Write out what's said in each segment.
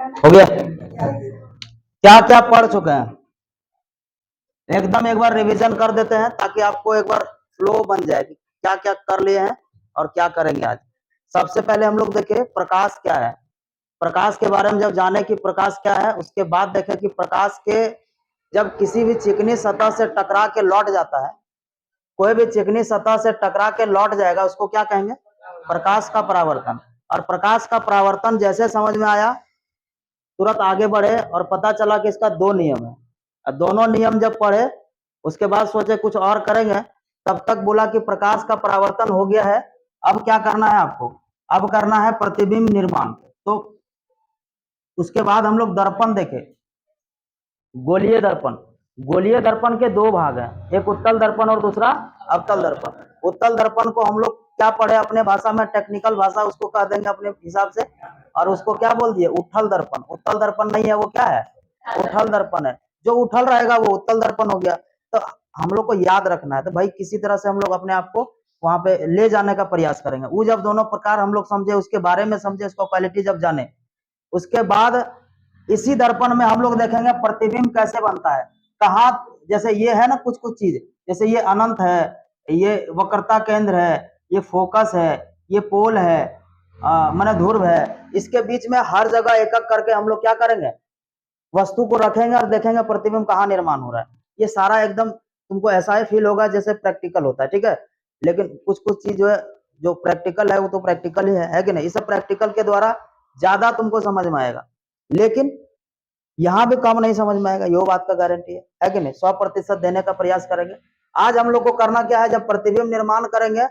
हो गया? क्या क्या पढ़ चुके हैं एकदम एक बार रिवीजन कर देते हैं ताकि आपको एक बार फ्लो बन जाए कि क्या क्या कर लिए हैं और क्या करेंगे आज। सबसे पहले हम लोग देखें प्रकाश क्या है। प्रकाश के बारे में जब जाने कि प्रकाश क्या है, उसके बाद देखें कि प्रकाश के जब किसी भी चिकनी सतह से टकरा के लौट जाता है, कोई भी चिकनी सतह से टकरा के लौट जाएगा, उसको क्या कहेंगे? प्रकाश का परावर्तन। और प्रकाश का परावर्तन जैसे समझ में आया, तुरंत आगे बढ़े और पता चला कि इसका दो नियम है। और दोनों नियम जब पढ़े उसके बाद सोचे कुछ और करेंगे, तब तक बोला कि प्रकाश का परावर्तन हो गया है। अब क्या करना है आपको? अब करना है प्रतिबिंब निर्माण। तो उसके बाद हम लोग दर्पण देखे, गोलीय दर्पण। गोलीय दर्पण के दो भाग हैं, एक उत्तल दर्पण और दूसरा अवतल दर्पण। उत्तल दर्पण को हम लोग क्या पढ़े अपने भाषा में, टेक्निकल भाषा उसको कह देंगे अपने हिसाब से, और उसको क्या बोल दिए? उठल दर्पण। उत्तल दर्पण नहीं है, वो क्या है? उठल दर्पण है। जो उठल रहेगा वो उत्तल दर्पण हो गया। तो हम लोग को याद रखना है, तो भाई किसी तरह से हम लोग अपने आप को वहां पे ले जाने का प्रयास करेंगे। वो जब दोनों प्रकार हम लोग समझे, उसके बारे में समझे, उसका क्वालिटी जब जाने, उसके बाद इसी दर्पण में हम लोग देखेंगे प्रतिबिंब कैसे बनता है। कहा जैसे ये है ना कुछ कुछ चीज, जैसे ये अनंत है, ये वक्रता केंद्र है, ये फोकस है, ये पोल है, माने ध्रुव है। इसके बीच में हर जगह एक एक करके हम लोग क्या करेंगे? वस्तु को रखेंगे और देखेंगे प्रतिबिंब कहाँ निर्माण हो रहा है। ये सारा एकदम तुमको ऐसा ही फील होगा जैसे प्रैक्टिकल होता है, ठीक है? लेकिन कुछ कुछ चीज जो है, जो प्रैक्टिकल है वो तो प्रैक्टिकल ही है कि नहीं? इस प्रैक्टिकल के द्वारा ज्यादा तुमको समझ में आएगा, लेकिन यहाँ भी कम नहीं समझ में आएगा, यो बात का गारंटी है कि नहीं? 100% देने का प्रयास करेंगे। आज हम लोग को करना क्या है, जब प्रतिबिंब निर्माण करेंगे,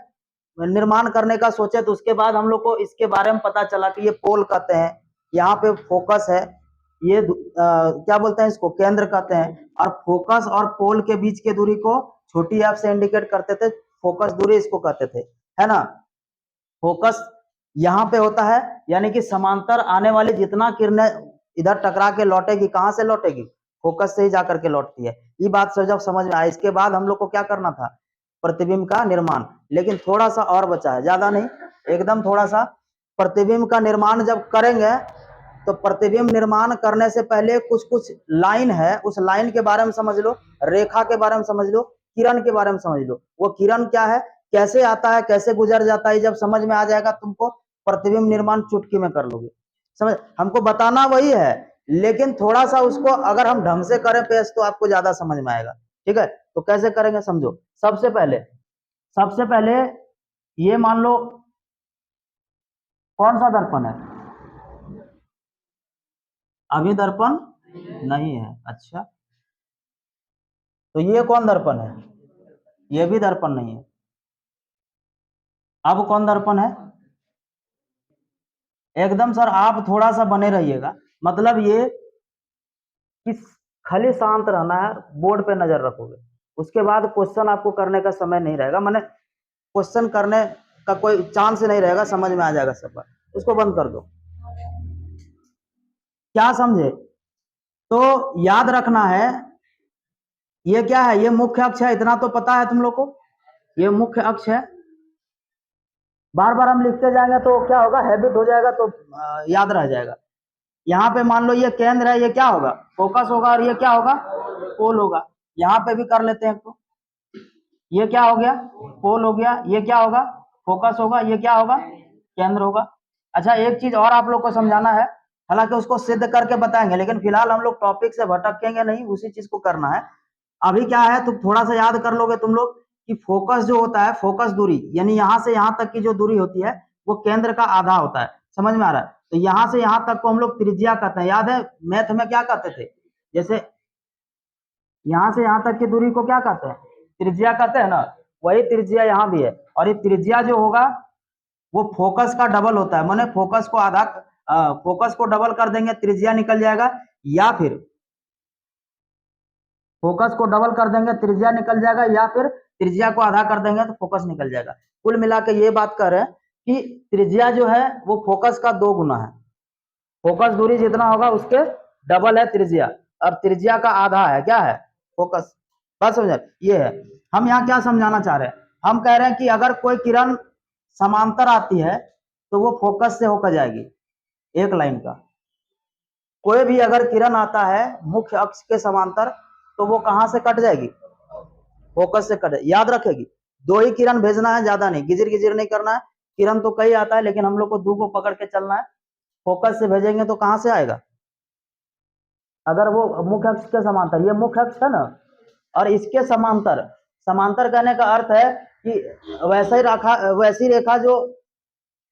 निर्माण करने का सोचे, तो उसके बाद हम लोग को इसके बारे में पता चला कि ये पोल कहते हैं, यहाँ पे फोकस है, ये क्या बोलते हैं इसको? केंद्र कहते हैं। और फोकस और पोल के बीच की दूरी को छोटी एफ से इंडिकेट करते थे, फोकस दूरी इसको कहते थे, है ना? फोकस यहाँ पे होता है, यानी कि समांतर आने वाली जितना किरणें इधर टकरा के लौटेगी, कहां से लौटेगी? फोकस से ही जाकर के लौटती है। ये बात से जब समझ में आया, इसके बाद हम लोग को क्या करना था? प्रतिबिंब का निर्माण। लेकिन थोड़ा सा और बचा है, ज्यादा नहीं, एकदम थोड़ा सा। प्रतिबिंब का निर्माण जब करेंगे तो प्रतिबिंब निर्माण करने से पहले कुछ कुछ लाइन है, उस लाइन के बारे में समझ लो, रेखा के बारे में समझ लो, किरण के बारे में समझ लो। वो किरण क्या है, कैसे आता है, कैसे गुजर जाता है, जब समझ में आ जाएगा तुमको प्रतिबिंब निर्माण चुटकी में कर लोगे। समझ? हमको बताना वही है, लेकिन थोड़ा सा उसको अगर हम ढंग से करें पेश तो आपको ज्यादा समझ में आएगा, ठीक है? तो कैसे करेंगे समझो। सबसे पहले ये मान लो कौन सा दर्पण है? अभी दर्पण नहीं है, अच्छा। तो ये कौन दर्पण है? ये भी दर्पण नहीं है। अब कौन दर्पण है? एकदम सर आप थोड़ा सा बने रहिएगा, मतलब ये कि खाली शांत रहना है, बोर्ड पे नजर रखोगे, उसके बाद क्वेश्चन आपको करने का समय नहीं रहेगा, माने क्वेश्चन करने का कोई चांस नहीं रहेगा, समझ में आ जाएगा सब बात। उसको बंद कर दो। क्या समझे? तो याद रखना है, ये क्या है? ये मुख्य अक्ष है, इतना तो पता है तुम लोग को, ये मुख्य अक्ष है। बार बार हम लिखते जाएंगे तो क्या होगा, हैबिट हो जाएगा, तो याद रह जाएगा। यहाँ पे मान लो ये केंद्र है, ये क्या होगा? फोकस होगा, और ये क्या होगा? पोल होगा। यहाँ पे भी कर लेते हैं तो ये क्या हो गया? पोल हो गया। ये क्या होगा? फोकस होगा। ये क्या होगा? केंद्र होगा। अच्छा, एक चीज और आप लोग को समझाना है, हालांकि उसको सिद्ध करके बताएंगे, लेकिन फिलहाल हम लोग टॉपिक से भटकेंगे नहीं, उसी चीज को करना है। अभी क्या है, तुम थोड़ा सा याद कर लोगे तुम लोग कि फोकस जो होता है, फोकस दूरी, यानी यहाँ से यहाँ तक की जो दूरी होती है वो केंद्र का आधा होता है। समझ में आ रहा है? तो यहाँ से यहाँ तक को हम लोग त्रिज्या कहते हैं। याद है मैथ में क्या कहते थे? जैसे यहाँ से यहाँ तक की दूरी को क्या कहते हैं? त्रिज्या कहते हैं ना। वही त्रिज्या यहाँ भी है, और ये त्रिज्या जो होगा वो फोकस का डबल होता है, माने फोकस को आधा, फोकस को डबल कर देंगे त्रिज्या निकल जाएगा, या फिर फोकस को डबल कर देंगे त्रिज्या निकल जाएगा, या फिर त्रिज्या को आधा कर देंगे तो फोकस निकल जाएगा। कुल मिला के ये बात कर रहे हैं कि त्रिज्या जो है वो फोकस का 2 गुना है। फोकस दूरी जितना होगा उसके डबल है त्रिज्या, और त्रिज्या का आधा है क्या है? फोकस। बात समझ? ये है। हम यहाँ क्या समझाना चाह रहे हैं, हम कह रहे हैं कि अगर कोई किरण समांतर आती है तो वो फोकस से होकर जाएगी, एक लाइन का। कोई भी अगर किरण आता है मुख्य अक्ष के समांतर तो वो कहां से कट जाएगी, फोकस से कट, याद रखेगी। दो ही किरण भेजना है, ज्यादा नहीं, गिजिर गिजिर नहीं करना है। किरण तो कई आता है लेकिन हम लोग को दो को पकड़ के चलना है। फोकस से भेजेंगे तो कहां से आएगा, अगर वो मुख्य अक्ष के समांतर, ये मुख्य अक्ष है ना, और इसके समांतर, समांतर कहने का अर्थ है कि वैसी रेखा जो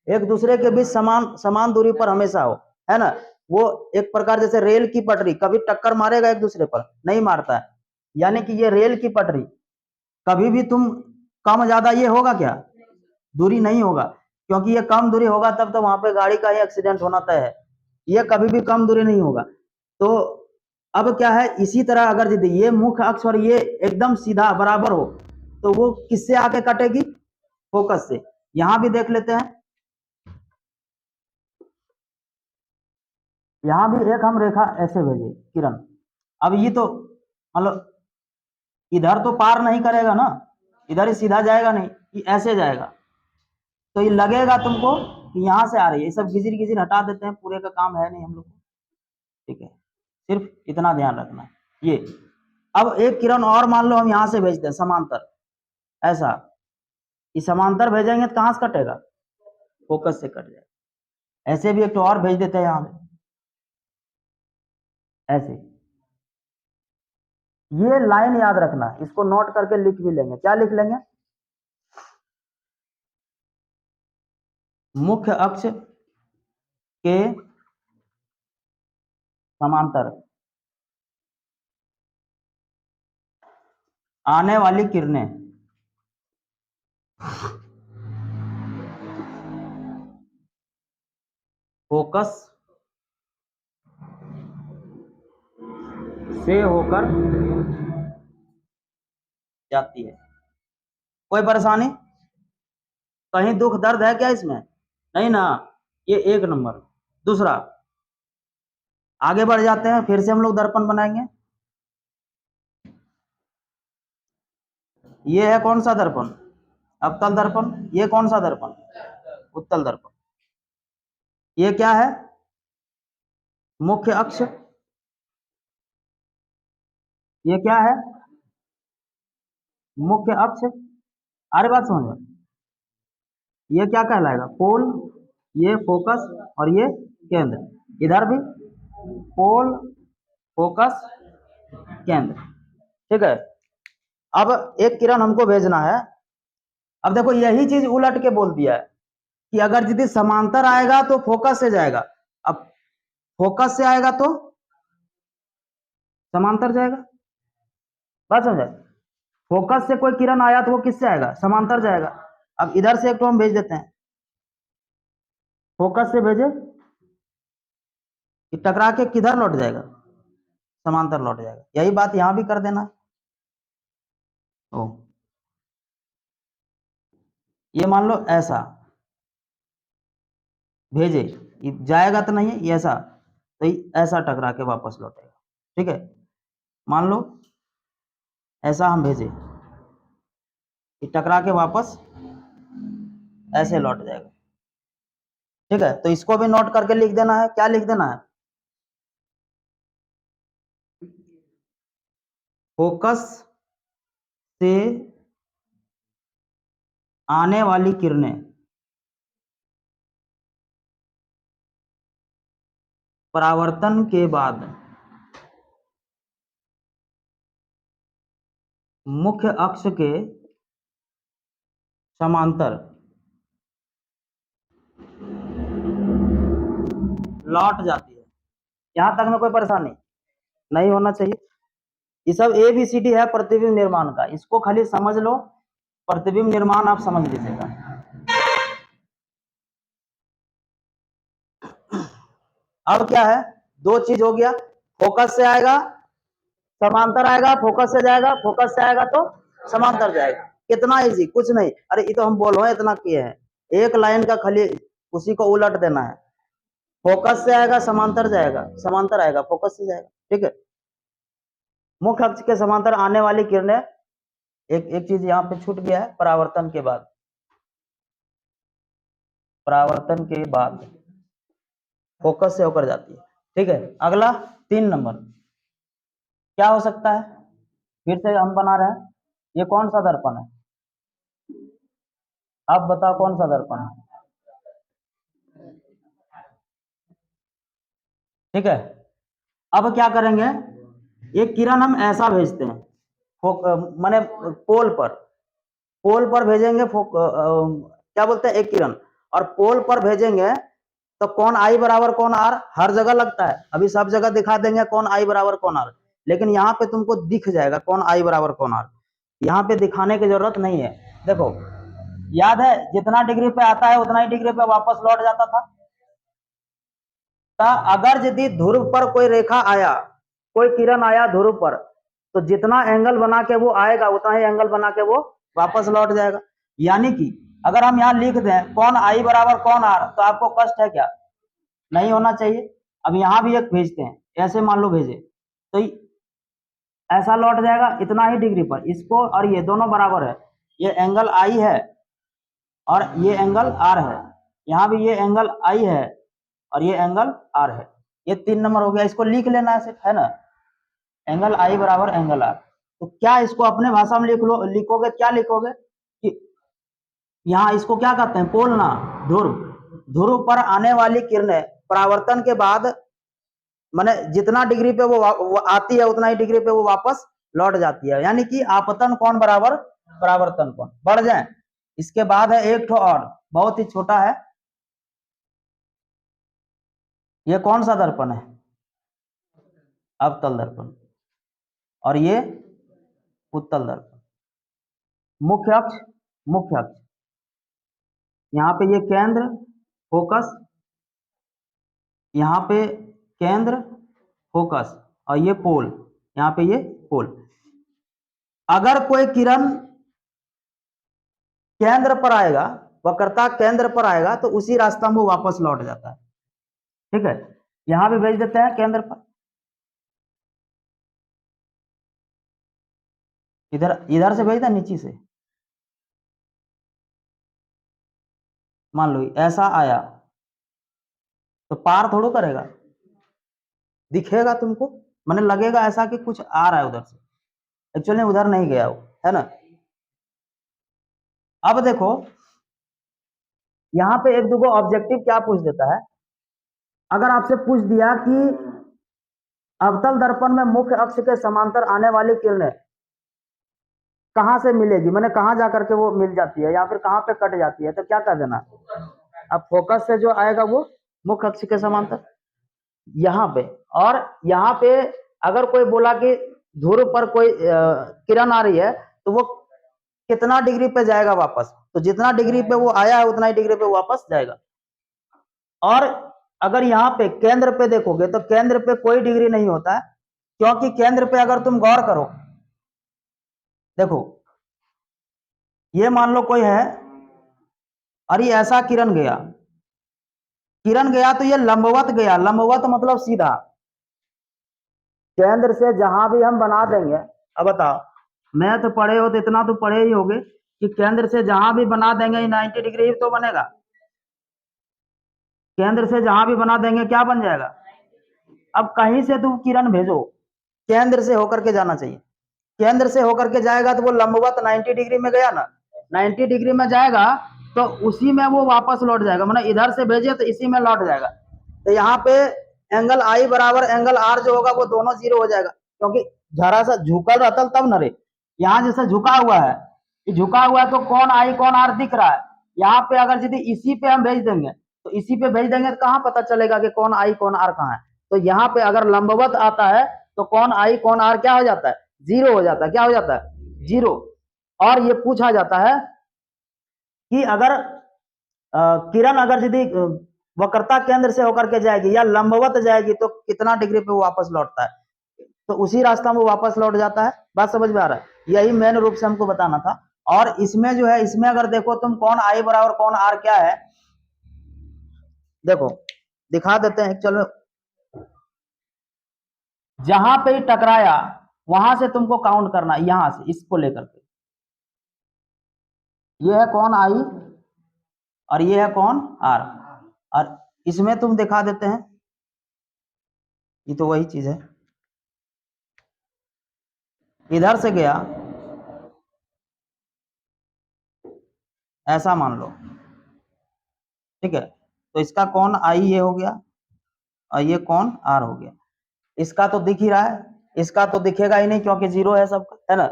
एक दूसरे के बीच समान समान दूरी पर हमेशा हो, है ना। वो एक प्रकार जैसे रेल की पटरी, कभी टक्कर मारेगा एक दूसरे पर, नहीं मारता है। यानी कि ये रेल की पटरी, कभी भी तुम कम ज्यादा ये होगा क्या, दूरी नहीं होगा, क्योंकि ये कम दूरी होगा तब तो वहां पे गाड़ी का ही एक्सीडेंट होना तय है। ये कभी भी कम दूरी नहीं होगा। तो अब क्या है, इसी तरह अगर यदि ये मुख्य अक्ष और ये एकदम सीधा बराबर हो तो वो किससे आके कटेगी, फोकस से। यहां भी देख लेते हैं, यहां भी एक हम रेखा ऐसे भेजे किरण, अब ये तो मतलब इधर तो पार नहीं करेगा ना, इधर ही सीधा जाएगा नहीं, ये ऐसे जाएगा, तो ये लगेगा तुमको कि यहां से आ रही है। ये सब गिजिर गिजिर हटा देते हैं, पूरे का काम है नहीं हम लोग को, ठीक है, सिर्फ इतना ध्यान रखना ये। अब एक किरण और मान लो हम यहां से भेजते हैं समांतर, ऐसा, ये समांतर भेजेंगे तो कहां से कटेगा, फोकस से कट जाएगा। ऐसे भी एक तो और भेज देते हैं यहां पे, ऐसे। ये लाइन याद रखना, इसको नोट करके लिख भी लेंगे, क्या लिख लेंगे, मुख्य अक्ष के समांतर आने वाली किरणें फोकस से होकर जाती है। कोई परेशानी, कहीं दुख दर्द है क्या इसमें, नहीं ना। ये एक नंबर। दूसरा, आगे बढ़ जाते हैं, फिर से हम लोग दर्पण बनाएंगे। ये है कौन सा दर्पण, अवतल दर्पण। ये कौन सा दर्पण, उत्तल दर्पण। ये क्या है, मुख्य अक्ष। ये क्या है, मुख्य अक्ष। अरे बात समझ में, ये क्या कहलाएगा, पोल। ये फोकस और ये केंद्र, इधर भी पोल, फोकस, केंद्र, ठीक है। अब एक किरण हमको भेजना है। अब देखो यही चीज उलट के बोल दिया है कि अगर यदि समांतर आएगा तो फोकस से जाएगा, अब फोकस से आएगा तो समांतर जाएगा। बात समझे, फोकस से कोई किरण आया तो वो किससे आएगा, समांतर जाएगा। अब इधर से एक तो हम भेज देते हैं, फोकस से भेजे, कि टकरा के किधर लौट जाएगा, समांतर लौट जाएगा। यही बात यहां भी कर देना। ओ, ये मान लो ऐसा भेजे, ये जाएगा तो नहीं है, ये ऐसा, तो ये ऐसा टकरा के वापस लौटेगा, ठीक है। मान लो ऐसा हम भेजे, ये टकरा के वापस ऐसे लौट जाएगा, ठीक है। तो इसको भी नोट करके लिख देना है, क्या लिख देना है, फोकस से आने वाली किरणें परावर्तन के बाद मुख्य अक्ष के समांतर लौट जाती है। यहां तक में कोई परेशानी नहीं होना चाहिए। ये सब ABCD है प्रतिबिंब निर्माण का, इसको खाली समझ लो, प्रतिबिंब निर्माण आप समझ लीजिएगा। अब क्या है, दो चीज हो गया, फोकस से आएगा समांतर आएगा, फोकस से जाएगा, फोकस से आएगा तो समांतर जाएगा। कितना इजी, कुछ नहीं। अरे ये तो हम बोल रहे हैं इतना किए हैं, एक लाइन का खाली उसी को उलट देना है। फोकस से आएगा समांतर जाएगा, समांतर आएगा फोकस से जाएगा, ठीक है। मुख्य अक्ष के समांतर आने वाली किरणें, एक चीज यहाँ पे छूट गया है, परावर्तन के बाद, परावर्तन के बाद फोकस से होकर जाती है। ठीक है, अगला 3 नंबर क्या हो सकता है, फिर से हम बना रहे हैं, ये कौन सा दर्पण है, आप बताओ कौन सा दर्पण है। ठीक है, अब क्या करेंगे, एक किरण हम ऐसा भेजते हैं, माने पोल पर भेजेंगे, क्या बोलते हैं, एक किरण, और पोल पर भेजेंगे तो कौन आई बराबर कौन आर हर जगह लगता है, अभी सब जगह दिखा देंगे कौन आई बराबर कौन आर, लेकिन यहाँ पे तुमको दिख जाएगा कौन आई बराबर कौन आर, यहाँ पे दिखाने की जरूरत नहीं है। देखो, याद है जितना डिग्री पे आता है उतना ही डिग्री पे वापस लौट जाता था। अगर यदि ध्रुव पर कोई रेखा आया, कोई किरण आया ध्रुव पर, तो जितना एंगल बना के वो आएगा उतना ही एंगल बना के वो वापस लौट जाएगा। यानी कि अगर हम यहाँ लिख दें कौन आई बराबर कौन आर, तो आपको कष्ट है क्या, नहीं होना चाहिए। अब यहाँ भी एक भेजते हैं, ऐसे मान लो भेजे तो ऐसा लौट जाएगा इतना ही डिग्री पर, इसको और ये दोनों बराबर है, ये एंगल आई है और ये एंगल आर है, यहाँ भी ये एंगल आई है और ये एंगल आर है। ये 3 नंबर हो गया, इसको लिख लेना है ना, एंगल आई बराबर एंगल आर। तो क्या इसको अपने भाषा में लिखोगे, क्या लिखोगे कि यहाँ इसको क्या कहते हैं, पोल ना, ध्रुव, ध्रुव पर आने वाली किरणें परावर्तन के बाद माने जितना डिग्री पे वो आती है उतना ही डिग्री पे वो वापस लौट जाती है, यानी कि आपतन कोण बराबर परावर्तन कोण। बढ़ जाए, इसके बाद है एक ठो और बहुत ही छोटा है, ये कौन सा दर्पण है, अवतल दर्पण, और ये उत्तल दर्पण। मुख्य अक्ष, मुख्य अक्ष, यहाँ पे ये केंद्र फोकस, यहाँ पे केंद्र फोकस, और ये पोल, यहाँ पे ये पोल। अगर कोई किरण केंद्र पर आएगा, वक्रता केंद्र पर आएगा, तो उसी रास्ता में वो वापस लौट जाता है। ठीक है, यहां भी भेज देते हैं केंद्र पर, इधर इधर से भेज दे, नीचे से, मान लो ऐसा आया तो पार थोड़ो करेगा, दिखेगा तुमको, मैंने लगेगा ऐसा कि कुछ आ रहा है उधर से, एक्चुअली उधर नहीं गया वो, है ना। अब देखो यहाँ पे एक दो ऑब्जेक्टिव क्या पूछ देता है, अगर आपसे पूछ दिया कि अवतल दर्पण में मुख्य अक्ष के समांतर आने वाली किरणें कहां से मिलेगी, मैंने कहां जाकर के वो मिल जाती है या फिर कहां पे कट जाती है, तो क्या कर देना, अब फोकस से जो आएगा वो मुख्य अक्ष के समांतर यहाँ पे, और यहाँ पे अगर कोई बोला कि ध्रुव पर कोई किरण आ रही है तो वो कितना डिग्री पे जाएगा वापस, तो जितना डिग्री पे वो आया है उतना ही डिग्री पे वापस जाएगा। और अगर यहाँ पे केंद्र पे देखोगे तो केंद्र पे कोई डिग्री नहीं होता है, क्योंकि केंद्र पे अगर तुम गौर करो, देखो ये मान लो कोई है और ये ऐसा किरण गया, किरण गया तो ये लंबवत गया, लंबवत मतलब सीधा, केंद्र से जहां भी हम बना देंगे, अब बताओ, मैं तो पढ़े हो तो इतना तो पढ़े ही होगे कि केंद्र से जहां भी बना देंगे 90 डिग्री तो बनेगा, केंद्र से जहां भी बना देंगे क्या बन जाएगा। अब कहीं से तुम किरण भेजो, केंद्र से होकर के जाना चाहिए, केंद्र से होकर के जाएगा तो वो लंबवत 90 डिग्री में गया ना, 90 डिग्री में जाएगा तो उसी में वो वापस लौट जाएगा, मतलब इधर से भेजे तो इसी में लौट जाएगा। तो यहाँ पे एंगल आई बराबर एंगल आर जो होगा वो दोनों जीरो हो जाएगा, क्योंकि जरा सा झुकल रहता तब न रे, यहाँ जैसे झुका हुआ है, झुका हुआ है तो कौन आई कौन आर दिख रहा है, यहाँ पे अगर यदि इसी पे हम भेज देंगे तो इसी पे भेज देंगे तो कहाँ पता चलेगा कि कौन आई कौन आर कहाँ है। तो यहाँ पे अगर लंबवत आता है तो कौन आई कौन आर क्या हो जाता है, जीरो हो जाता है, क्या हो जाता है, जीरो। और ये पूछा जाता है कि अगर किरण अगर यदि वक्रता केंद्र से होकर के जाएगी या लंबवत जाएगी तो कितना डिग्री पे वो वापस लौटता है, तो उसी रास्ता में वो वापस लौट जाता है। बात समझ में आ रहा है, यही मेन रूप से हमको बताना था। और इसमें जो है, इसमें अगर देखो तुम कौन आई बराबर कौन आर क्या है, देखो दिखा देते हैं, चलो जहां पे ही टकराया वहां से तुमको काउंट करना, यहां से इसको लेकर के, ये है कौन आई और ये है कौन आर, और इसमें तुम दिखा देते हैं, ये तो वही चीज है, इधर से गया, ऐसा मान लो, ठीक है, तो इसका कौन आई ये हो गया और ये कौन आर हो गया। इसका तो दिख ही रहा है, इसका तो दिखेगा ही नहीं क्योंकि जीरो है सबका, है ना।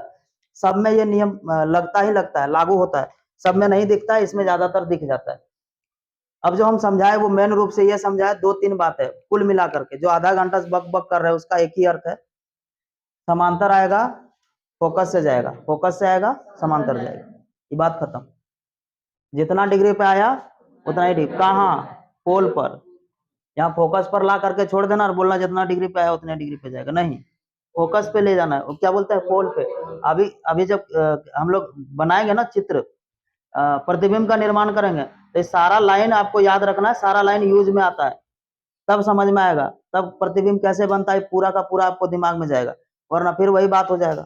सब में ये नियम लगता ही लगता है, लागू होता है, सब में नहीं दिखता है, इसमें ज्यादातर दिख जाता है। अब जो हम समझाए वो मेन रूप से ये समझाए, 2-3 बात है कुल मिलाकर के, जो आधा घंटा बक बक कर रहे हैं उसका एक ही अर्थ है, समांतर आएगा फोकस से जाएगा, फोकस से आएगा समांतर जाएगा, ये बात खत्म। जितना डिग्री पे आया उतना ही डिग्री, कहाँ, पोल पर, यहाँ फोकस पर ला करके छोड़ देना और बोलना जितना डिग्री पे आया उतने डिग्री पे जाएगा, नहीं, फोकस पे ले जाना है। वो क्या बोलता है, पोल पे। अभी अभी जब हम लोग बनाएंगे ना चित्र, प्रतिबिंब का निर्माण करेंगे, तो सारा लाइन आपको याद रखना है, सारा लाइन यूज में आता है, तब समझ में आएगा, तब प्रतिबिंब कैसे बनता है पूरा का पूरा आपको दिमाग में जाएगा, वरना फिर वही बात हो जाएगा,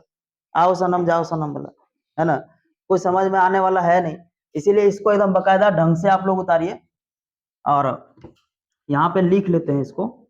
आओ सनम जाओ सनम बोला, है ना, कुछ समझ में आने वाला है नहीं। इसीलिए इसको एकदम बकायदा ढंग से आप लोग उतारिए, और यहाँ पे लिख लेते हैं इसको।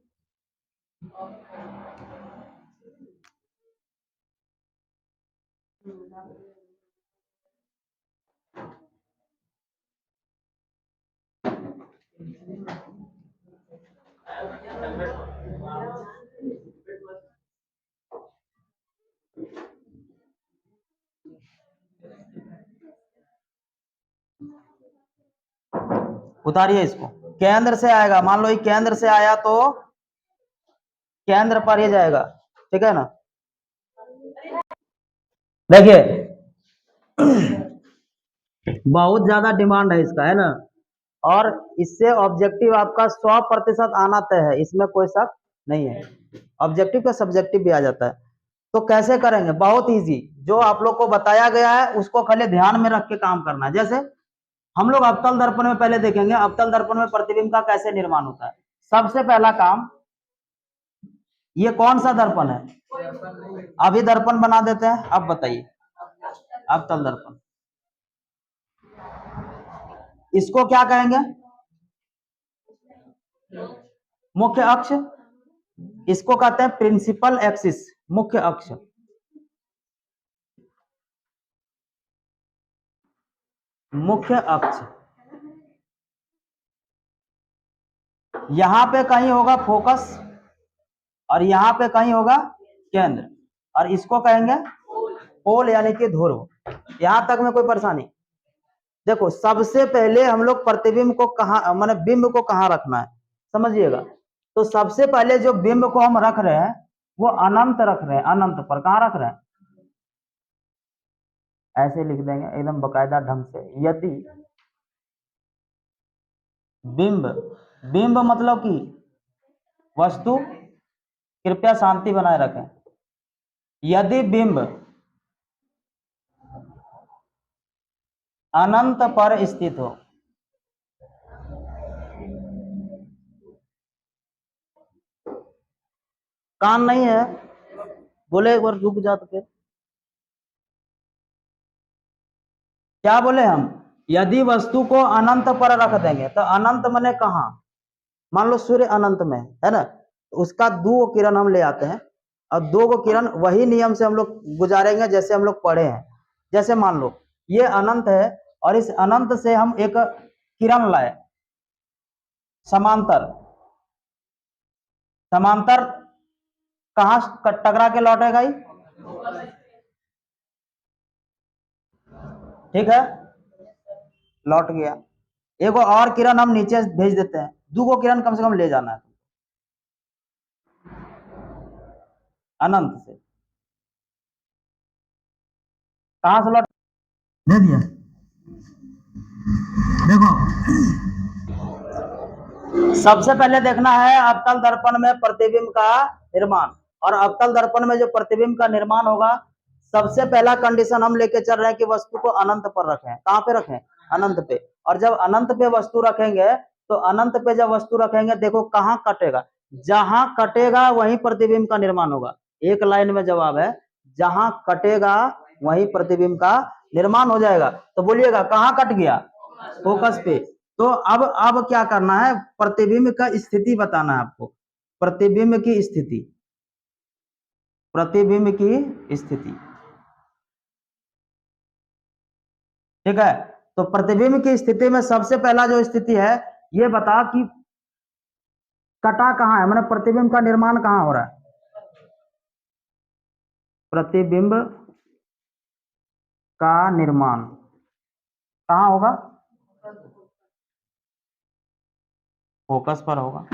उतारिए इसको, केंद्र से आएगा, मान लो ये केंद्र से आया तो केंद्र पर ही जाएगा, ठीक है ना। देखिए बहुत ज्यादा डिमांड है इसका, है ना, और इससे ऑब्जेक्टिव आपका 100% आना तय है, इसमें कोई शक नहीं है, ऑब्जेक्टिव का सब्जेक्टिव भी आ जाता है। तो कैसे करेंगे, बहुत इजी, जो आप लोग को बताया गया है उसको खाली ध्यान में रख के काम करना है। जैसे हम लोग अवतल दर्पण में पहले देखेंगे, अवतल दर्पण में प्रतिबिंब का कैसे निर्माण होता है। सबसे पहला काम, ये कौन सा दर्पण है, अभी दर्पण बना देते हैं, अब बताइए, अवतल दर्पण, इसको क्या कहेंगे, मुख्य अक्ष, इसको कहते हैं प्रिंसिपल एक्सिस, मुख्य अक्ष। मुख्य अक्ष, यहां पे कहीं होगा फोकस और यहां पे कहीं होगा केंद्र, और इसको कहेंगे पोल यानी कि ध्रुव। यहां तक में कोई परेशानी, देखो सबसे पहले हम लोग प्रतिबिंब को कहां, माने बिंब को कहां रखना है समझिएगा। तो सबसे पहले जो बिंब को हम रख रहे हैं वो अनंत रख रहे हैं, अनंत पर, कहां रख रहे हैं, ऐसे लिख देंगे एकदम बकायदा ढंग से, यदि बिंब, बिंब मतलब कि वस्तु, कृपया शांति बनाए रखें, यदि बिंब अनंत पर स्थित हो, कान नहीं है, बोले एक बार रुक जा, तो फिर क्या बोले हम, यदि वस्तु को अनंत पर रख देंगे, तो अनंत मने कहा, मान लो सूर्य अनंत में है ना, उसका 2 किरण हम ले आते हैं, और 2 किरण वही नियम से हम लोग गुजारेंगे जैसे हम लोग पढ़े हैं। जैसे मान लो ये अनंत है और इस अनंत से हम एक किरण लाए समांतर, समांतर कहां टकरा के लौटेगा, ठीक है, लौट गया। एक और किरण हम नीचे भेज देते हैं, 2 किरण कम से कम ले जाना है अनंत से, कहां से लौट, दे दिया, देखो सबसे पहले देखना है अवतल दर्पण में प्रतिबिंब का निर्माण, और अवतल दर्पण में जो प्रतिबिंब का निर्माण होगा, सबसे पहला कंडीशन हम लेके चल रहे हैं कि वस्तु को अनंत पर रखें, कहां पे रखें, अनंत पे। और जब अनंत पे वस्तु रखेंगे, तो अनंत पे जब वस्तु रखेंगे, देखो कहां कटेगा, जहां कटेगा वहीं प्रतिबिंब का निर्माण होगा, एक लाइन में जवाब है, जहां कटेगा वहीं प्रतिबिंब का निर्माण हो जाएगा। तो बोलिएगा कहां कट गया, फोकस पे। तो अब क्या करना है, प्रतिबिंब का स्थिति बताना है आपको, प्रतिबिंब की स्थिति, प्रतिबिंब की स्थिति। ठीक है, तो प्रतिबिंब की स्थिति में सबसे पहला जो स्थिति है, ये बता कि कटा कहां है, मतलब प्रतिबिंब का निर्माण कहां हो रहा है। प्रतिबिंब का निर्माण कहां होगा, फोकस पर होगा।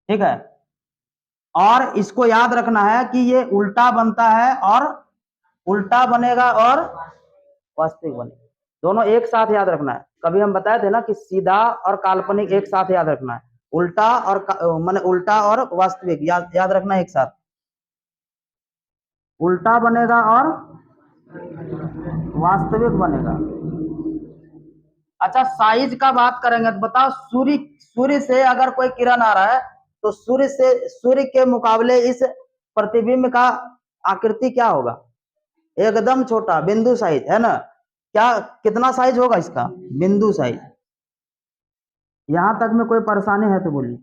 ठीक है, और इसको याद रखना है कि ये उल्टा बनता है और उल्टा बनेगा और वास्तविक बनेगा, दोनों एक साथ याद रखना है। कभी हम बताए थे ना कि सीधा और काल्पनिक एक साथ याद रखना है, उल्टा और माने उल्टा और वास्तविक याद रखना है एक साथ, उल्टा बनेगा और वास्तविक बनेगा। अच्छा, साइज का बात करेंगे तो बताओ, सूर्य से अगर कोई किरण आ रहा है तो सूर्य के मुकाबले इस प्रतिबिंब का आकृति क्या होगा, एकदम छोटा, बिंदु साइज है ना। क्या कितना साइज होगा इसका, बिंदु साइज। यहां तक में कोई परेशानी है तो बोलिए।